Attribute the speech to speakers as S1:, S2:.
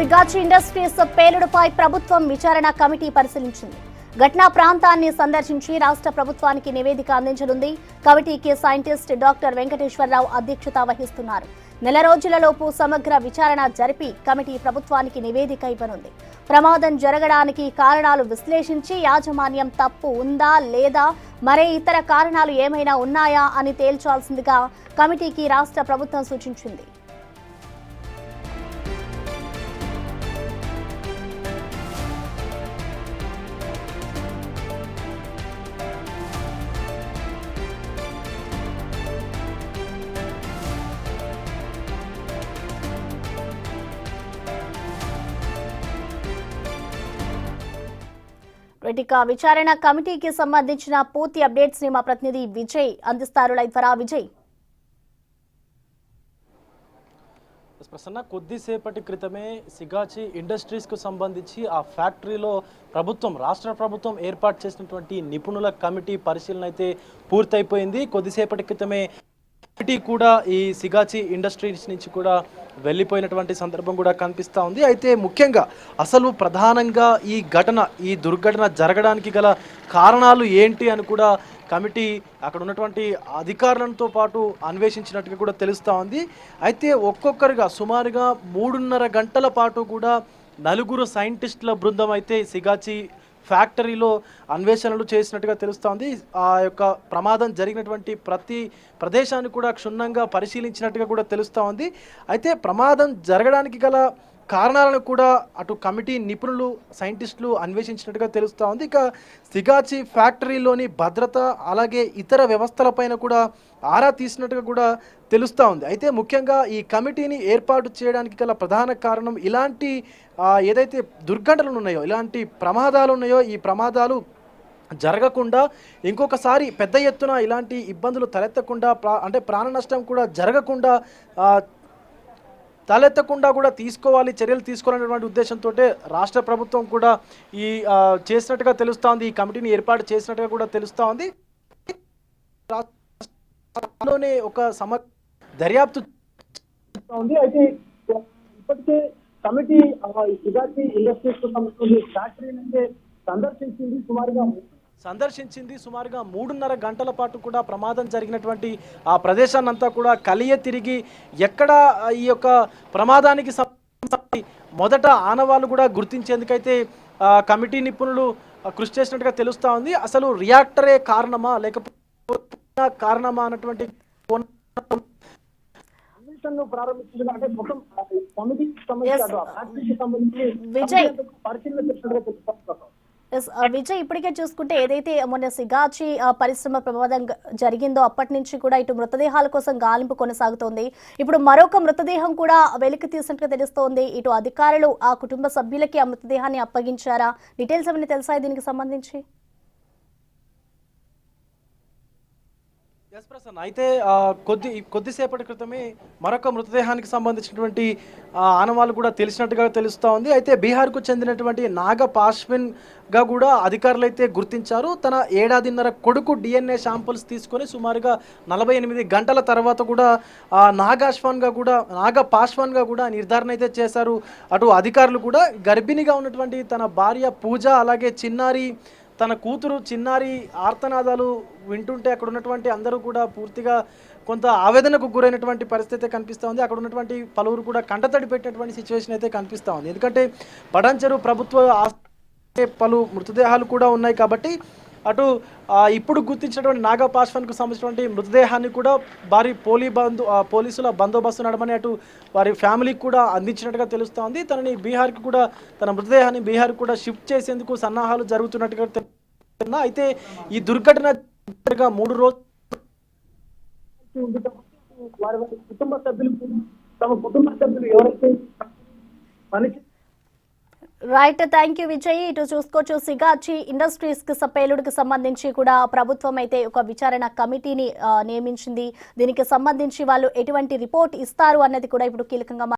S1: Sigachi industries పేలుడుపై ప్రభుత్వం విచారణ committee పరిశీలించింది. ఘటనా ప్రాంతాన్ని సందర్శించి రాష్ట్ర ప్రభుత్వానికి నివేదిక అందించనుంది. కమిటీకి సైంటిస్ట్ డాక్టర్ వెంకటేశ్వరరావు అధ్యక్షత వహిస్తున్నారు. నెల రోజులలోపు సమగ్ర విచారణ జరిపి కమిటీ ప్రభుత్వానికి నివేదిక ఇవ్వనుంది. ప్రమాదం జరగడానికి కారణాలు విశ్లేషించి యాజమాన్యం తప్పు ఉందా లేదా, మరే ఇతర కారణాలు ఏమైనా ఉన్నాయా అని తేల్చాల్సిందిగా కమిటీకి రాష్ట్ర ప్రభుత్వం సూచించింది. విచారణ కమిటీకి సంబంధించిన పూర్తి అప్డేట్స్ ని మా ప్రతినిధి విజయ్ అందిస్తారు. లైవ్ ద్వారా విజయ్.
S2: ప్రసన్న, కొద్దిసేపటి క్రితమే సిగాచి ఇండస్ట్రీస్ కు సంబంధించి ఆ ఫ్యాక్టరీలో రాష్ట్ర ప్రభుత్వం ఏర్పాటు చేసినటువంటి నిపుణుల కమిటీ పరిశీలన అయితే పూర్తయిపోయింది. కొద్దిసేపటి క్రితమే కమిటీ కూడా ఈ సిగాచి ఇండస్ట్రీస్ నుంచి కూడా వెళ్ళిపోయినటువంటి సందర్భం కూడా కనిపిస్తూ ఉంది. అయితే ముఖ్యంగా అసలు ప్రధానంగా ఈ దుర్ఘటన జరగడానికి గల కారణాలు ఏంటి అని కూడా కమిటీ అక్కడ ఉన్నటువంటి అధికారులతో పాటు అన్వేషించినట్టుగా కూడా తెలుస్తూ ఉంది. అయితే ఒక్కొక్కరిగా సుమారుగా 3.5 గంటల పాటు కూడా 4 సైంటిస్టుల బృందం అయితే సిగాచి ఫ్యాక్టరీలో అన్వేషణలు చేసినట్టుగా తెలుస్తోంది. ఆ యొక్క ప్రమాదం జరిగినటువంటి ప్రతి ప్రదేశాన్ని కూడా క్షుణ్ణంగా పరిశీలించినట్టుగా కూడా తెలుస్తూ ఉంది. అయితే ప్రమాదం జరగడానికి గల కారణాలను కూడా అటు కమిటీ నిపుణులు సైంటిస్టులు అన్వేషించినట్టుగా తెలుస్తూ ఉంది. ఇక సిగాచి ఫ్యాక్టరీలోని భద్రత అలాగే ఇతర వ్యవస్థలపైన కూడా ఆరా తీసినట్టుగా కూడా తెలుస్తూ ఉంది. అయితే ముఖ్యంగా ఈ కమిటీని ఏర్పాటు చేయడానికి గల ప్రధాన కారణం ఇలాంటి ఏదైతే దుర్ఘటనలు ఉన్నాయో, ఇలాంటి ప్రమాదాలు ఉన్నాయో, ఈ ప్రమాదాలు జరగకుండా ఇంకొకసారి పెద్ద ఎత్తున ఇలాంటి ఇబ్బందులు తలెత్తకుండా అంటే ప్రాణ నష్టం కూడా జరగకుండా తలెత్తకుండా కూడా చర్యలు తీసుకోవాలనేటువంటి ఉద్దేశంతో రాష్ట్ర ప్రభుత్వం కూడా ఈ చేసినట్టుగా తెలుస్తూ ఉంది. ఈ కమిటీని ఏర్పాటు చేసినట్టుగా కూడా తెలుస్తూ ఉంది. రాష్ట్రంలోనే ఒక దర్యాప్తు ఉంది. అయితే ఇప్పటికే కమిటీ సిగాచి ఇండస్ట్రీస్ కు సంబంధించి ఫ్యాక్టరీని సందర్శించింది. సుమారుగా 3.5 గంటల పాటు కూడా ప్రమాదం జరిగినటువంటి ఆ ప్రదేశాన్ని అంతా కూడా కలియ తిరిగి ఎక్కడ ఈ యొక్క ప్రమాదానికి మొదట ఆనవాళ్ళు కూడా గుర్తించేందుకైతే కమిటీ నిపుణులు కృషి చేసినట్టుగా తెలుస్తూ ఉంది. అసలు రియాక్టరే కారణమా లేకపోతే కారణమా అన్నటువంటి ప్రారంభించింది. అంటే మొత్తం కమిటీకి సంబంధించి పరిశీలన చేసినట్టుగా తెలుస్తుంది.
S1: విజయ్, ఇప్పటికే చూసుకుంటే ఏదైతే మొన్న సిగాచి పరిశ్రమ ప్రమాదం జరిగిందో అప్పటి నుంచి కూడా ఇటు మృతదేహాల కోసం గాలింపు కొనసాగుతోంది. ఇప్పుడు మరొక మృతదేహం కూడా వెలికి తీసినట్టుగా తెలుస్తోంది. ఇటు అధికారులు ఆ కుటుంబ సభ్యులకి ఆ మృతదేహాన్ని అప్పగించారా? డీటెయిల్స్ ఏమైనా తెలుసా దీనికి సంబంధించి?
S2: ఎస్ ప్రసన్న, అయితే కొద్దిసేపటి క్రితమే మరొక మృతదేహానికి సంబంధించినటువంటి ఆనవాళ్ళు కూడా తెలిసినట్టుగా తెలుస్తూ ఉంది. అయితే బీహార్కు చెందినటువంటి నాగ పాశ్విన్గా కూడా అధికారులు అయితే గుర్తించారు. తన 1.5 కొడుకు DNA శాంపుల్స్ తీసుకొని సుమారుగా 48 గంటల తర్వాత కూడా నాగ పాశ్వాన్గా కూడా నిర్ధారణ అయితే చేశారు. అటు అధికారులు కూడా గర్భిణిగా ఉన్నటువంటి తన భార్య పూజ అలాగే తన కూతురు చిన్నారి ఆర్తనాదాలు వింటుంటే అక్కడ ఉన్నటువంటి అందరూ కూడా పూర్తిగా కొంత ఆవేదనకు గురైనటువంటి పరిస్థితి కనిపిస్తూ ఉంది. అక్కడ ఉన్నటువంటి పలువురు కూడా కంటతడి పెట్టినటువంటి సిచ్యువేషన్ అయితే కనిపిస్తూ ఉంది. ఎందుకంటే పటాన్చెరు ప్రభుత్వ పలు మృతదేహాలు కూడా ఉన్నాయి కాబట్టి అటు ఇప్పుడు గుర్తించినటువంటి నాగ పాశ్వాన్కు సంబంధించినటువంటి మృతదేహాన్ని కూడా పోలీసుల బందోబస్తు నడమని అటు వారి ఫ్యామిలీకి కూడా అందించినట్టుగా తెలుస్తోంది. తన మృతదేహాన్ని బీహార్కి కూడా షిఫ్ట్ చేసేందుకు సన్నాహాలు జరుగుతున్నట్టుగా తెలుస్తున్నా. అయితే ఈ దుర్ఘటన 3 రోజులు వారి కుటుంబ సభ్యులు ఎవరైతే
S1: రైట్, థ్యాంక్ యూ విజయ్. ఇటు చూసుకోవచ్చు, సిగాచి ఇండస్ట్రీస్ పేలుడుకి సంబంధించి కూడా ప్రభుత్వం అయితే ఒక విచారణ కమిటీని నియమించింది. దీనికి సంబంధించి వాళ్ళు ఎటువంటి రిపోర్ట్ ఇస్తారు అన్నది కూడా ఇప్పుడు కీలకంగా